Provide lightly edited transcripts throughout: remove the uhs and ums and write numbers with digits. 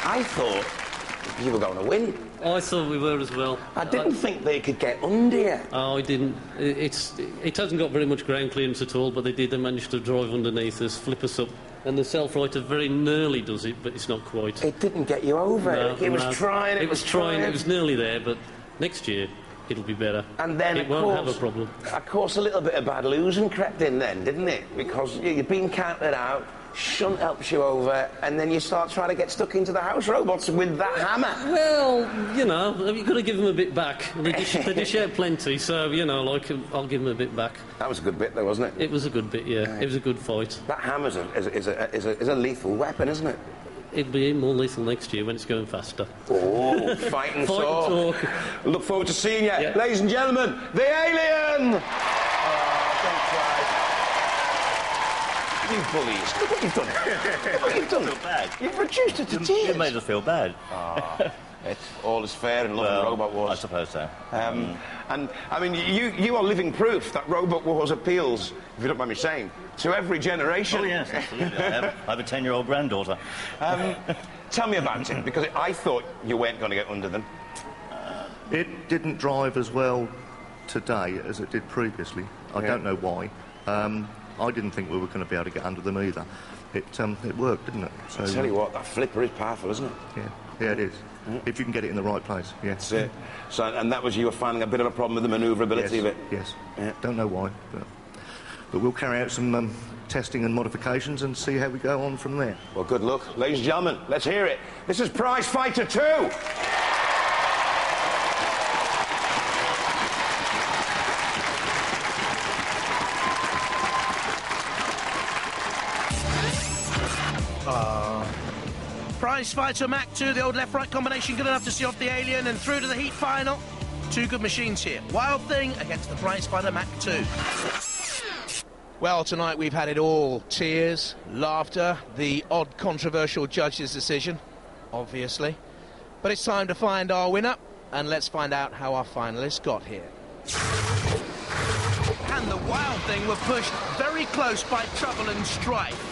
I thought you were going to win. I thought we were as well. I didn't think they could get under you. Oh, I didn't. It hasn't got very much ground clearance at all, but they did. They managed to drive underneath us, flip us up. And the self-righter very nearly does it, but it's not quite. It didn't get you over. No, it was trying, it was trying. It was nearly there, but next year it'll be better. And then, it won't have a problem. Of course, a little bit of bad losing crept in then, didn't it? Because you've been counted out, shunt helps you over, and then you start trying to get stuck into the house robots with that hammer. Well, you know, you've got to give them a bit back. They dish out plenty, so, you know, like, I'll give them a bit back. That was a good bit, though, wasn't it? It was a good bit, yeah. It was a good fight. That hammer's is a lethal weapon, isn't it? It'll be more lethal next year when it's going faster. Oh, fight and talk. Look forward to seeing you. Yeah. Ladies and gentlemen, the alien! Oh, don't cry. You bullies. Look what you've done. Look what you've done. I feel bad. You've reduced it to tears. You made us feel bad. Oh, all is fair in love and Robot Wars. I suppose so. And, I mean, you are living proof that Robot Wars appeals, if you don't mind me saying, to every generation. Oh, yes, absolutely. I have a 10-year-old granddaughter. Tell me about it, because I thought you weren't going to get under them. It didn't drive as well today as it did previously. I don't know why. I didn't think we were going to be able to get under them either. It worked, didn't it? So, I tell you what, that flipper is powerful, isn't it? Yeah, it is. If you can get it in the right place, yeah. That's it. So, and that was you were finding a bit of a problem with the manoeuvrability of it? Yes. Yeah. Don't know why, but we'll carry out some testing and modifications and see how we go on from there. Well, good luck. Ladies and gentlemen, let's hear it. This is Prizefighter 2! Prizephita Mach 2, the old left-right combination, good enough to see off the alien and through to the heat final. Two good machines here. Wild Thing against the Prizephita Mach 2. Well, tonight we've had it all. Tears, laughter, the odd controversial judge's decision, obviously. But it's time to find our winner, and let's find out how our finalists got here. And the Wild Thing were pushed very close by Trouble and Strife.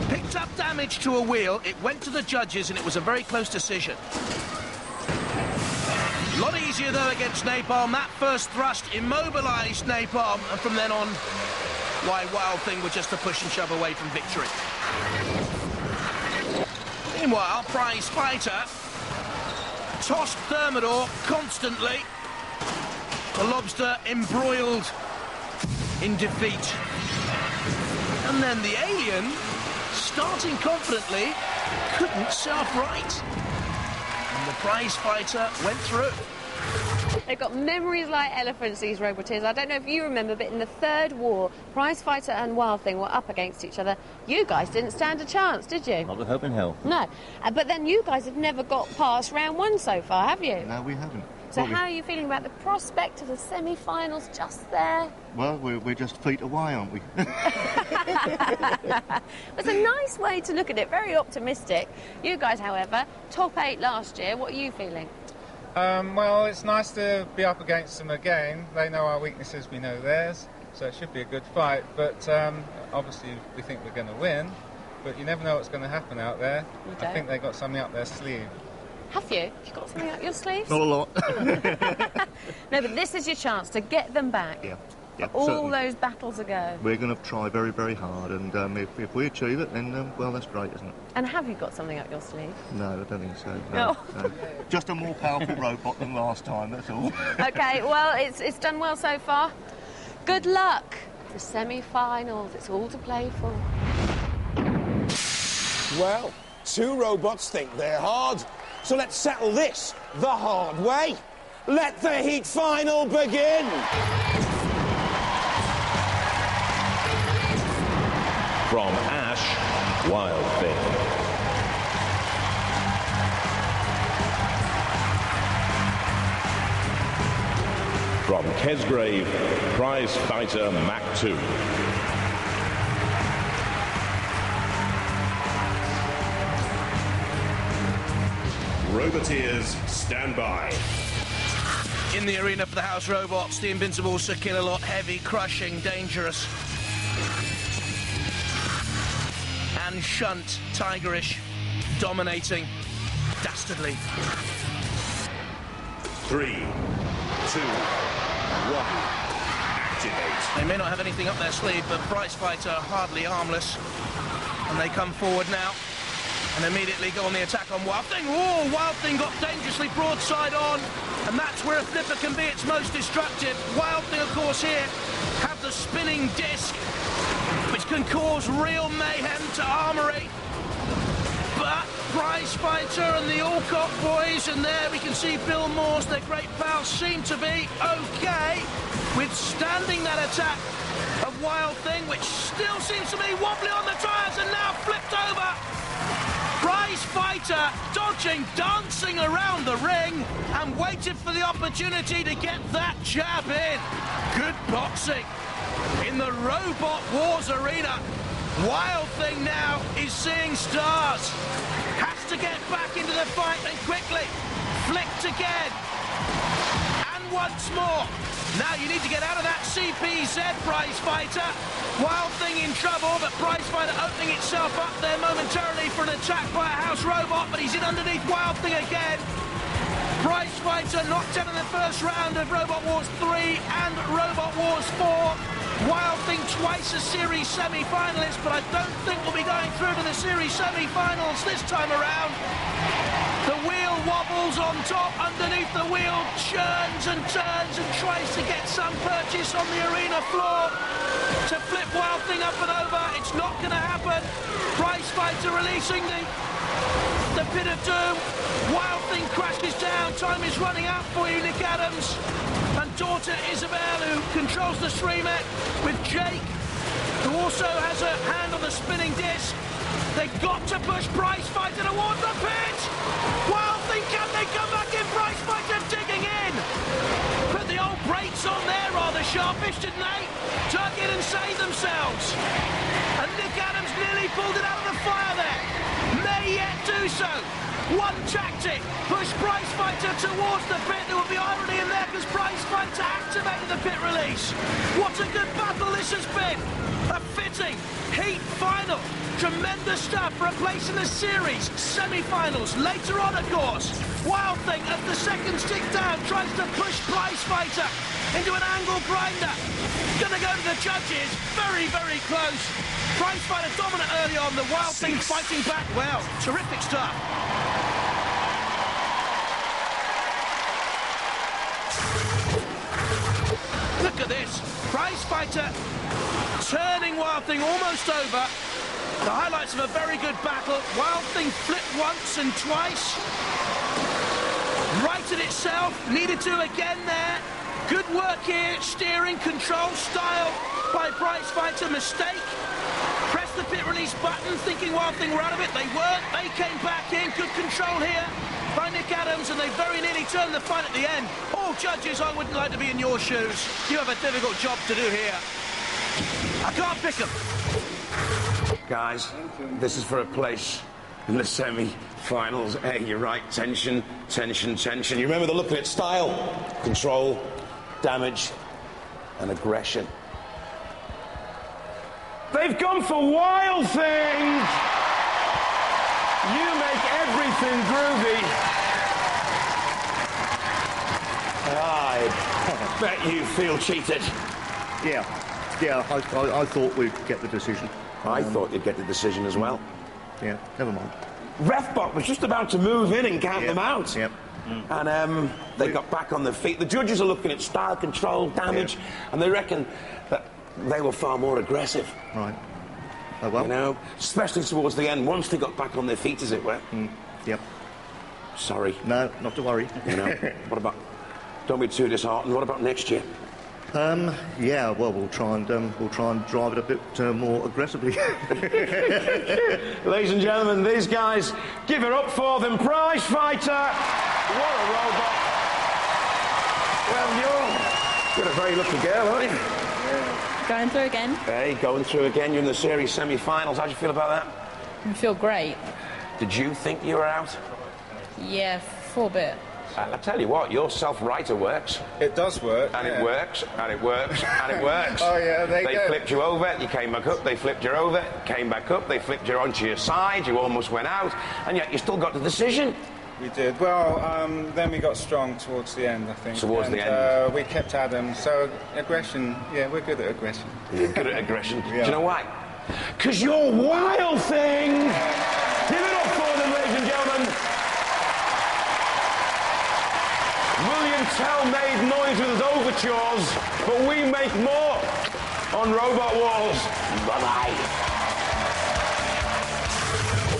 Picked up damage to a wheel, it went to the judges, and it was a very close decision. A lot easier, though, against Napalm. That first thrust immobilised Napalm, and from then on, why, Wild Thing were just a push and shove away from victory. Meanwhile, Prizefighter tossed Thermidor constantly. The lobster embroiled in defeat. And then the alien, starting confidently, couldn't surf right. And the Prizefighter went through. They've got memories like elephants, these Roboteers. I don't know if you remember, but in the third war, Prizefighter and Wild Thing were up against each other. You guys didn't stand a chance, did you? Not with hope in hell. No. But then you guys have never got past round one so far, have you? No, we haven't. So how are you feeling about the prospect of the semi-finals just there? Well, we're just feet away, aren't we? It's a nice way to look at it, very optimistic. You guys, however, top 8 last year. What are you feeling? Well, it's nice to be up against them again. They know our weaknesses, we know theirs, so it should be a good fight. But obviously we think we're going to win, but you never know what's going to happen out there. I think they got something up their sleeve. Have you? You got something up your sleeves? Not a lot. No, but this is your chance to get them back. Yeah, all certainly. Those battles ago. We're going to try very, very hard, and if we achieve it, then, well, that's great, isn't it? And have you got something up your sleeve? No, I don't think so. No. Just a more powerful robot than last time, that's all. OK, well, it's done well so far. Good luck. The semi-finals, it's all to play for. Well, 2 robots think they're hard, so let's settle this the hard way. Let the heat final begin! From Ash, Wild Thing. From Kesgrave, Prizefighter Mach 2. Roboteers, stand by. In the arena for the house robots, the Invincibles Sir Kill-A-Lot, heavy, crushing, dangerous. And Shunt, tigerish, dominating. dastardly. 3, 2, 1. Activate. They may not have anything up their sleeve, but Prizefighter are hardly harmless. And they come forward now and immediately go on the attack on Wild Thing. Oh, Wild Thing got dangerously broadside on, and that's where a Phillipa can be its most destructive. Wild Thing, of course, here have the spinning disc, which can cause real mayhem to Armoury. But Prizefighter and the Alcott boys, and there we can see Bill Morse, their great pals, seem to be okay withstanding that attack of Wild Thing, which still seems to be wobbly on the tyres and now flipped over. Prizefighter dodging, dancing around the ring and waited for the opportunity to get that jab in. Good boxing in the Robot Wars arena. Wild Thing now is seeing stars. Has to get back into the fight and quickly. Flicked again. And once more. Now you need to get out of that CPZ, Prizefighter. Wild Thing in trouble, but Prizefighter opening itself up there momentarily for an attack by a house robot, but he's in underneath Wild Thing again. Prizefighter knocked out in the first round of Robot Wars 3 and Robot Wars 4. Wild Thing twice a series semi-finalist, but I don't think we'll be going through to the series semi-finals this time around. The wheel wobbles on top, underneath the wheel, churns and turns and tries to get some purchase on the arena floor to flip Wild Thing up and over. It's not going to happen. Prizefighter releasing the pit of doom. Wild Thing crashes down. Time is running out for you, Nick Adams. And daughter Isabel, who controls the streamer, with Jake, who also has a hand on the spinning disc. They've got to push Prizefighter towards the pit. Wild Thing, can they come back in? Prizefighter digging in. Put the old brakes on there rather sharpish, didn't they? Tuck in and save themselves. And Nick Adams nearly pulled it out of the fire there. May yet do so. One tactic, push Prizefighter towards the pit. There will be irony in there because Prizefighter activated the pit release. What a good battle this has been. A fitting heat final. Tremendous stuff for a place in the series. Semi-finals later on, of course. Wild Thing, as the second stick down, tries to push Prizefighter into an angle grinder. Gonna go to the judges. Very, very close. Prizefighter dominant early on. The Wild Thing fighting back well. Terrific stuff. Look at this. Prizefighter turning Wild Thing almost over. The highlights of a very good battle. Wild Thing flipped once and twice. Righted itself. Needed to again there. Good work here. Steering, control, style by Prizefighter. Mistake. Press the pit release button, thinking Wild Thing were out of it. They weren't. They came back in. Good control here by Nick Adams, and they very nearly turned the fight at the end. All judges, I wouldn't like to be in your shoes. You have a difficult job to do here. I can't pick them. Guys, this is for a place in the semi-finals. Hey, you're right. Tension, tension, tension. You remember the look of it. Style, control, damage, and aggression. They've gone for Wild Thing! You make everything groovy. I bet you feel cheated. Yeah, I thought we'd get the decision. I thought you'd get the decision as well. Yeah, never mind. Refbot was just about to move in and count them out. Yep. And they got back on their feet. The judges are looking at style, control, damage, and they reckon that they were far more aggressive. Right. Oh, well. You know, especially towards the end, once they got back on their feet, as it were. Yep. Sorry. No, not to worry. You know, what about... Don't be too disheartened. What about next year? Yeah, well, we'll try and drive it a bit more aggressively. Ladies and gentlemen, these guys, give it up for them. Prizefighter! What a robot! Well, you're a very lucky girl, aren't you? Going through again. Hey, going through again. You're in the series semi-finals. How do you feel about that? I feel great. Did you think you were out? Yeah, for a bit. I tell you what, your self-writer works. It does work. And it works, and it works, and it works. Oh, yeah, they flipped you over, you came back up, they flipped you over, came back up, they flipped you onto your side, you almost went out, and yet you still got the decision. We did. Well, then we got strong towards the end, I think. Towards the end. We kept Adam. So aggression, yeah, we're good at aggression. You're good at aggression. Do you know why? Because you're Wild Thing! Give it up for them, ladies and gentlemen. William Tell made noise with his overtures, but we make more on Robot Wars. Bye-bye.